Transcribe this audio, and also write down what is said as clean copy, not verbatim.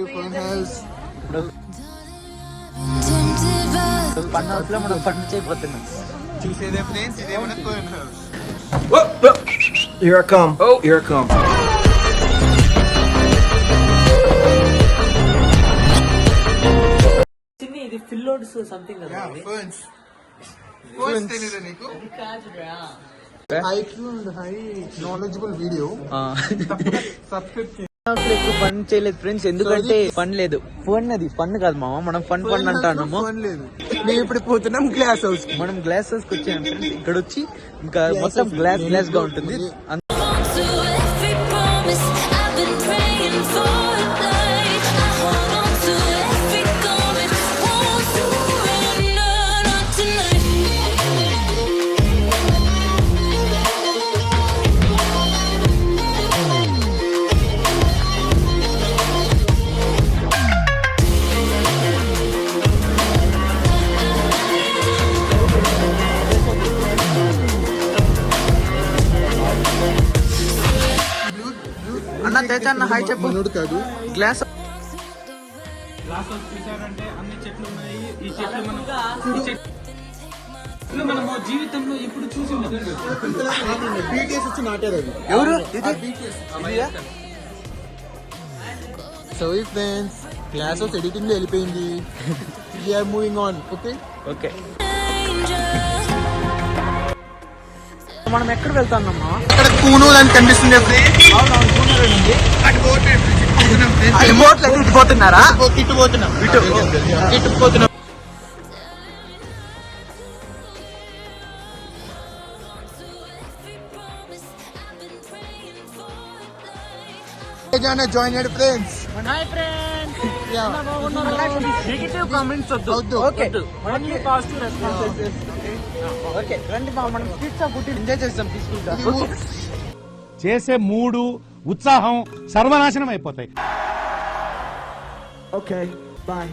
to Fun House. Fun House lo మనం fun చేయబోతున్నాం. చూసేదే friends, ఇదే మన Fun House. Here I come. Oh, here I come. ఇది ఫిల్లోడ్స్ something కదా. Ferns. Ferns తెలీదా నీకు? IQ and high knowledgeable video. ఎక్కువ ఫన్ చేయలేదు ఫ్రెండ్స్, ఎందుకంటే ఫన్ లేదు. ఫన్ అది ఫన్ కాదు మామ, మనం ఫన్ ఫన్ అంటాము. లేదు, మేము ఇప్పుడు పోతున్నాం గ్లాస్ హౌస్. మనం గ్లాస్ హౌస్ కి వచ్చాము ఫ్రెండ్స్. ఇక్కడ వచ్చి ఇంకా మొత్తం గ్లాస్ గ్లాస్ గా ఉంటుంది. అన్న తెచ్చ అన్న హాయ్ చెప్పు. కాదు గ్లాస్ చూసారంటే అన్ని చెట్లు ఉన్నాయి. ఈ చెట్లు మనము జీవితంలో ఎప్పుడు చూసి BTS వచ్చి నాటారు అది. ఎవరు so friends, glass house editing లో వెళ్ళిపోయింది. We're moving on. Okay okay, మనం ఎక్కడ వెళ్తామమ్మా? ఇక్కడ కూనూరు అని కనిపిస్తుంది. ఇటు పోతున్నారా? ఇటు పోతున్నాం. జాయిన్ అయ్యాడు friends. Hi friends. Negative comments వద్దు. Okay, only positive response. Okay రండి మా, మనం పిజ్జా ఫుడ్ ఎంజాయ్ చేస్తాం పీస్ఫుల్ గా. చేసే మూడు ఉత్సాహం సర్వనాశనం అయిపోతాయి. Okay bye.